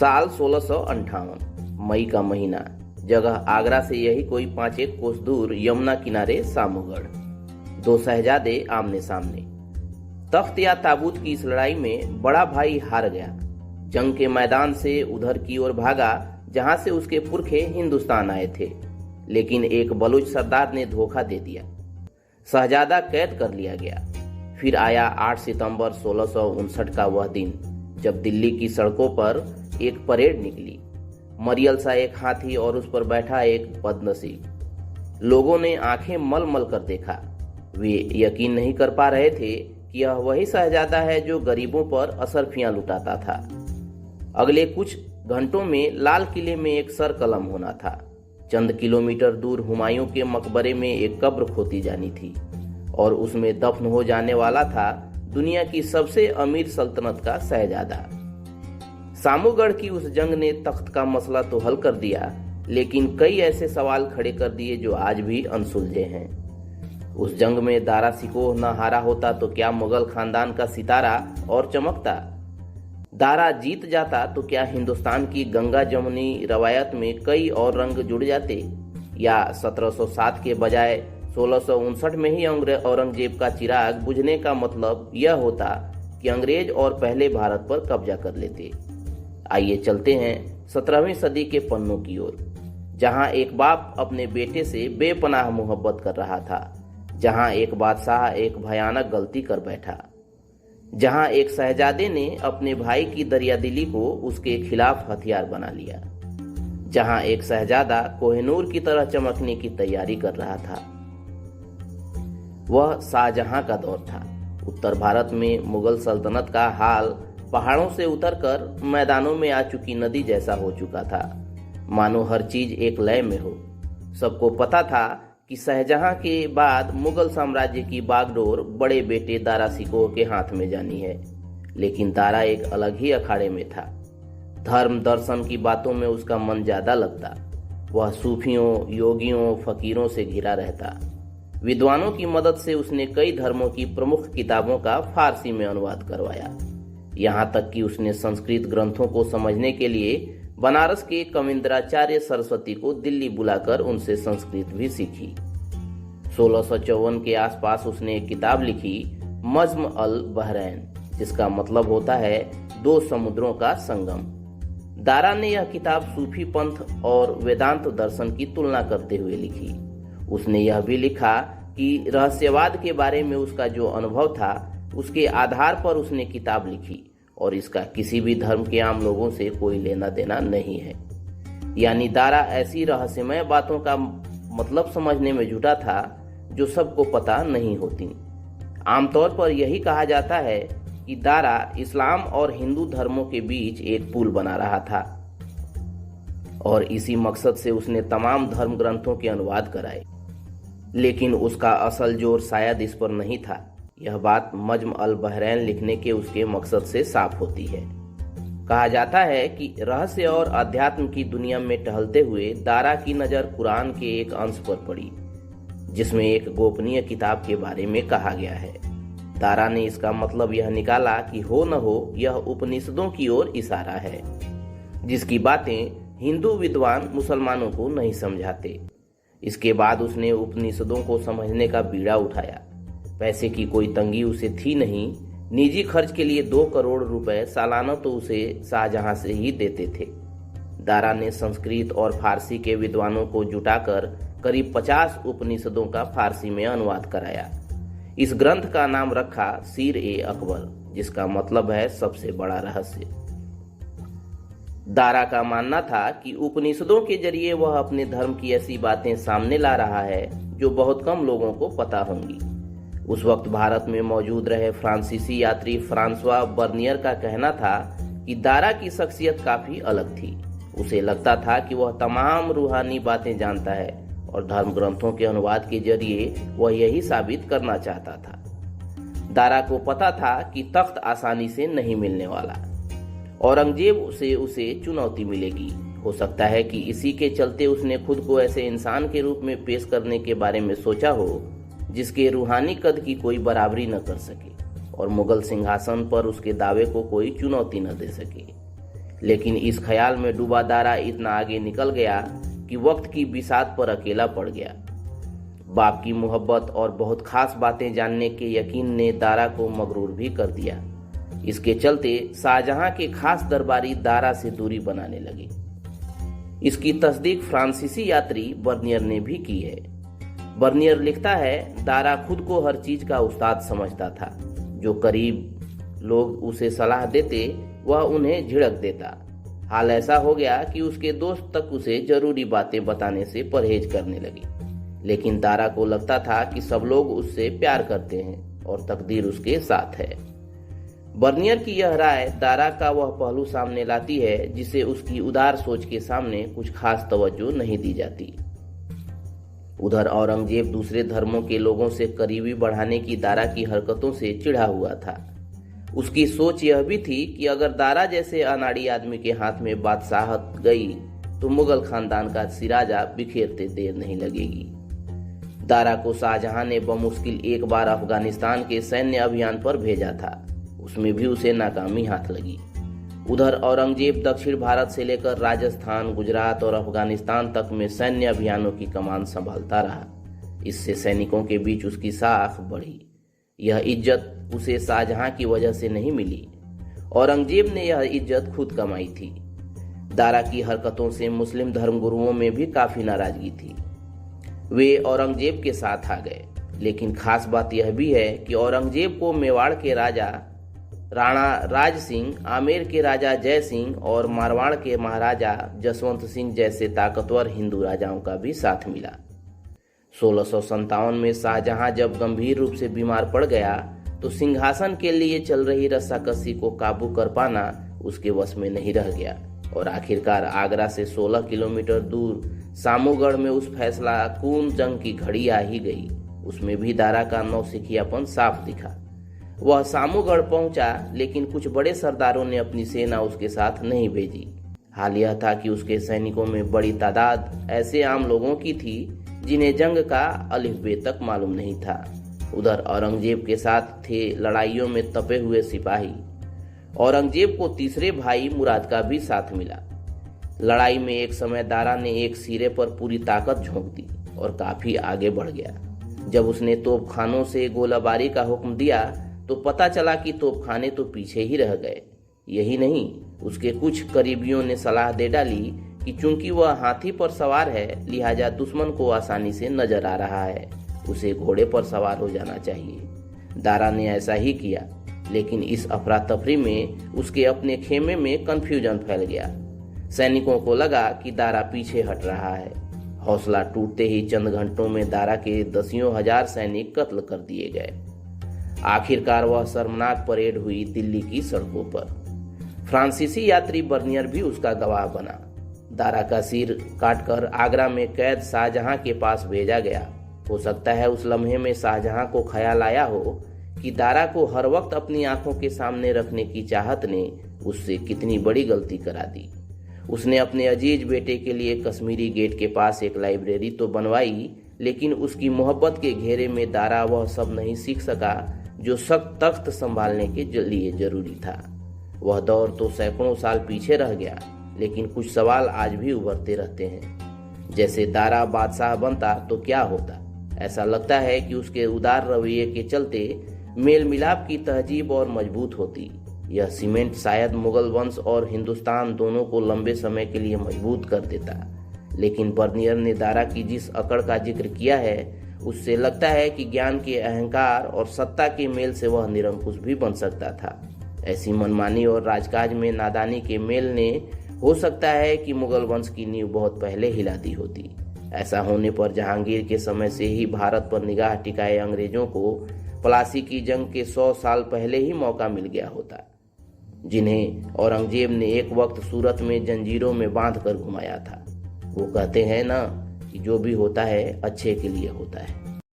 साल 1658, मई का महीना। जगह आगरा से यही कोई 5 कोस दूर यमुना किनारे सामूगढ़। दो शहजादे आमने सामने। तख्त या ताबूत की इस लड़ाई में बड़ा भाई हार गया। जंग के मैदान से उधर की ओर भागा जहां से उसके पुरखे हिंदुस्तान आए थे, लेकिन एक बलूच सरदार ने धोखा दे दिया। शहजादा कैद कर लिया गया। फिर आया 8 सितंबर 1659 का वह दिन, जब दिल्ली की सड़कों पर एक परेड निकली। मरियल सा एक हाथी और उस पर बैठा एक बदनसीब। लोगों ने आंखें मल मल कर देखा। वे यकीन नहीं कर पा रहे थे कि यह वही शहजादा है जो गरीबों पर असरफियां लुटाता था। अगले कुछ घंटों में लाल किले में एक सर कलम होना था। चंद किलोमीटर दूर हुमायूं के मकबरे में एक कब्र खोदी जानी थी और उसमें दफन हो जाने वाला था दुनिया की सबसे अमीर सल्तनत का शहजादा। सामूगढ़ की उस जंग ने तख्त का मसला तो हल कर दिया, लेकिन कई ऐसे सवाल खड़े कर दिए जो आज भी अनसुलझे हैं। उस जंग में दारा सिकोह न हारा होता तो क्या मुगल खानदान का सितारा और चमकता? दारा जीत जाता तो क्या हिंदुस्तान की गंगा जमुनी रवायत में कई और रंग जुड़ जाते? या 1707 के बजाय 1659 में ही औरंगजेब का चिराग बुझने का मतलब यह होता कि अंग्रेज और पहले भारत पर कब्जा कर लेते? आइए चलते हैं 17वीं सदी के पन्नों की ओर, जहां एक बाप अपने बेटे से बेपनाह मोहब्बत कर रहा था, जहां एक बादशाह एक भयानक गलती कर बैठा, जहां एक शहजादे ने अपने भाई की दरियादिली को उसके खिलाफ हथियार बना लिया, जहां एक शहजादा कोहिनूर की तरह चमकने की तैयारी कर रहा था। वह शाहजहां का दौर था। उत्तर भारत में मुगल सल्तनत का हाल पहाड़ों से उतरकर मैदानों में आ चुकी नदी जैसा हो चुका था, मानो हर चीज एक लय में हो। सबको पता था कि शाहजहां के बाद मुगल साम्राज्य की बागडोर बड़े बेटे दारा सिकोह के हाथ में जानी है, लेकिन दारा एक अलग ही अखाड़े में था। धर्म दर्शन की बातों में उसका मन ज्यादा लगता। वह सूफियों, योगियों, फकीरों से घिरा रहता। विद्वानों की मदद से उसने कई धर्मों की प्रमुख किताबों का फारसी में अनुवाद करवाया। यहाँ तक कि उसने संस्कृत ग्रंथों को समझने के लिए बनारस के कविंद्राचार्य सरस्वती को दिल्ली बुलाकर उनसे संस्कृत भी सीखी। 1654 के आसपास उसने एक किताब लिखी, मज्म अल बहरैन, जिसका मतलब होता है दो समुद्रों का संगम। दारा ने यह किताब सूफी पंथ और वेदांत दर्शन की तुलना करते हुए लिखी। उसने यह भी लिखा कि रहस्यवाद के बारे में उसका जो अनुभव था, उसके आधार पर उसने किताब लिखी और इसका किसी भी धर्म के आम लोगों से कोई लेना देना नहीं है। यानी दारा ऐसी रहस्यमय बातों का मतलब समझने में जुटा था जो सबको पता नहीं होती। आमतौर पर यही कहा जाता है कि दारा इस्लाम और हिंदू धर्मों के बीच एक पुल बना रहा था और इसी मकसद से उसने तमाम धर्म ग्रंथों के अनुवाद कराए। लेकिन उसका असल जोर शायद इस पर नहीं था। यह बात मज्म अल बहरैन लिखने के उसके मकसद से साफ होती है। कहा जाता है कि रहस्य और अध्यात्म की दुनिया में टहलते हुए दारा की नज़र कुरान के एक अंश पर पड़ी, जिसमें एक गोपनीय किताब के बारे में कहा गया है। दारा ने इसका मतलब यह निकाला कि हो न हो यह उपनिषदों की ओर इशारा है, जिसकी बातें हिंदू विद्वान मुसलमानों को नहीं समझाते। इसके बाद उसने उपनिषदों को समझने का बीड़ा उठाया। पैसे की कोई तंगी उसे थी नहीं। निजी खर्च के लिए 2 करोड़ रुपए सालाना तो उसे शाहजहां से ही देते थे। दारा ने संस्कृत और फारसी के विद्वानों को जुटाकर करीब 50 उपनिषदों का फारसी में अनुवाद कराया। इस ग्रंथ का नाम रखा सीर-ए-अकबर, जिसका मतलब है सबसे बड़ा रहस्य। दारा का मानना था कि उपनिषदों के जरिए वह अपने धर्म की ऐसी बातें सामने ला रहा है जो बहुत कम लोगों को पता होंगी। उस वक्त भारत में मौजूद रहे फ्रांसीसी यात्री फ्रांसवा बर्नियर का कहना था कि दारा की शख्सियत काफी अलग थी। उसे लगता था कि वह तमाम रूहानी बातें जानता है और धर्म ग्रंथों के अनुवाद के जरिए वह यही साबित करना चाहता था। दारा को पता था कि तख्त आसानी से नहीं मिलने वाला। औरंगजेब से उसे चुनौती मिलेगी। हो सकता है कि इसी के चलते उसने खुद को ऐसे इंसान के रूप में पेश करने के बारे में सोचा हो जिसके रूहानी कद की कोई बराबरी न कर सके और मुगल सिंहासन पर उसके दावे को कोई चुनौती न दे सके। लेकिन इस ख्याल में डूबा दारा इतना आगे निकल गया कि वक्त की बिसात पर अकेला पड़ गया। बाप की मोहब्बत और बहुत खास बातें जानने के यकीन ने दारा को मगरूर भी कर दिया। इसके चलते शाहजहां के खास दरबारी दारा से दूरी बनाने लगे। इसकी तस्दीक फ्रांसीसी यात्री बर्नियर ने भी की है। बर्नियर लिखता है, दारा खुद को हर चीज का उस्ताद समझता था। जो करीब लोग उसे सलाह देते वह उन्हें झिड़क देता। हाल ऐसा हो गया कि उसके दोस्त तक उसे जरूरी बातें बताने से परहेज करने लगे। लेकिन दारा को लगता था कि सब लोग उससे प्यार करते हैं और तकदीर उसके साथ है। बर्नियर की यह राय दारा का वह पहलू सामने लाती है जिसे उसकी उदार सोच के सामने कुछ खास तवज्जो नहीं दी जाती। उधर औरंगजेब दूसरे धर्मों के लोगों से करीबी बढ़ाने की दारा की हरकतों से चिढ़ा हुआ था। उसकी सोच यह भी थी कि अगर दारा जैसे अनाड़ी आदमी के हाथ में बादशाहत गई तो मुगल खानदान का सिराजा बिखेरते देर नहीं लगेगी। दारा को शाहजहां ने बमुश्किल एक बार अफगानिस्तान के सैन्य अभियान पर भेजा था। उसमें भी उसे नाकामी हाथ लगी। उधर औरंगजेब दक्षिण भारत से लेकर राजस्थान, गुजरात और अफगानिस्तान तक में सैन्य अभियानों की कमान संभालता रहा। इससे सैनिकों के बीच उसकी साख बढ़ी। यह इज्जत उसे शाहजहां की वजह से नहीं मिली। औरंगजेब ने यह इज्जत खुद कमाई थी। दारा की हरकतों से मुस्लिम धर्मगुरुओं में भी काफी नाराजगी थी। वे औरंगजेब के साथ आ गए। लेकिन खास बात यह भी है कि औरंगजेब को मेवाड़ के राजा राणा राज सिंह, आमेर के राजा जय सिंह और मारवाड़ के महाराजा जसवंत सिंह जैसे ताकतवर हिंदू राजाओं का भी साथ मिला। 1657 में शाहजहां जब गंभीर रूप से बीमार पड़ गया तो सिंहासन के लिए चल रही रस्साकसी को काबू कर पाना उसके वश में नहीं रह गया और आखिरकार आगरा से 16 किलोमीटर दूर सामूगढ़ में उस फैसला कून जंग की घड़ी आ ही गई। उसमें भी दारा का नौसिखियापन साफ दिखा। वह सामूगढ़ पहुंचा, लेकिन कुछ बड़े सरदारों ने अपनी सेना उसके साथ नहीं भेजी। हाल यह था कि उसके सैनिकों में बड़ी तादाद ऐसे आम लोगों की थी जिन्हें जंग का अलिफ-बे तक मालूम नहीं था। उधर औरंगजेब के साथ थे लड़ाइयों में तपे हुए सिपाही। औरंगजेब को तीसरे भाई मुराद का भी साथ मिला। लड़ाई में एक समय दारा ने एक सिरे पर पूरी ताकत झोंक दी और काफी आगे बढ़ गया। जब उसने तोपखानों से गोलाबारी का हुक्म दिया तो पता चला कि तोपखाने तो पीछे ही रह गए। यही नहीं, उसके कुछ करीबियों ने सलाह दे डाली कि चूंकि वह हाथी पर सवार है, लिहाजा दुश्मन को आसानी से नजर आ रहा है, उसे घोड़े पर सवार हो जाना चाहिए। दारा ने ऐसा ही किया, लेकिन इस अफरा तफरी में उसके अपने खेमे में कंफ्यूजन फैल गया। सैनिकों को लगा कि दारा पीछे हट रहा है। हौसला टूटते ही चंद घंटों में दारा के दसियों हजार सैनिक कत्ल कर दिए गए। आखिरकार वह शर्मनाक परेड हुई दिल्ली की सड़कों पर। फ्रांसीसी यात्री बर्नियर भी उसका गवाह बना। दारा का सिर काटकर आगरा में कैद शाहजहां के पास भेजा गया। हो सकता है उस लम्हे में शाहजहां को ख्याल आया हो कि दारा को हर वक्त अपनी आंखों के सामने रखने की चाहत ने उससे कितनी बड़ी गलती करा दी। उसने अपने अजीज बेटे के लिए कश्मीरी गेट के पास एक लाइब्रेरी तो बनवाई, लेकिन उसकी मोहब्बत के घेरे में दारा वह सब नहीं सीख सका जो सख्त तख्त संभालने के लिए जरूरी था। वह दौर तो सैकड़ों साल पीछे रह गया, लेकिन कुछ सवाल आज भी उभरते रहते हैं। जैसे दारा बादशाह बनता तो क्या होता? ऐसा लगता है कि उसके उदार रवैये के चलते मेल मिलाप की तहजीब और मजबूत होती। यह सीमेंट शायद मुगल वंश और हिंदुस्तान दोनों को लंबे समय के लिए मजबूत कर देता। लेकिन बर्नियर ने दारा की जिस अकड़ का जिक्र किया है, उससे लगता है कि ज्ञान के अहंकार और सत्ता के मेल से वह निरंकुश भी बन सकता था। ऐसी मनमानी और राजकाज में नादानी के मेल ने हो सकता है कि मुगल वंश की नींव बहुत पहले हिला दी होती। ऐसा होने पर जहांगीर के समय से ही भारत पर निगाह टिकाए अंग्रेजों को प्लासी की जंग के 100 साल पहले ही मौका मिल गया होता, जिन्हें औरंगजेब ने एक वक्त सूरत में जंजीरों में बांध कर घुमाया था। वो कहते हैं ना कि जो भी होता है अच्छे के लिए होता है।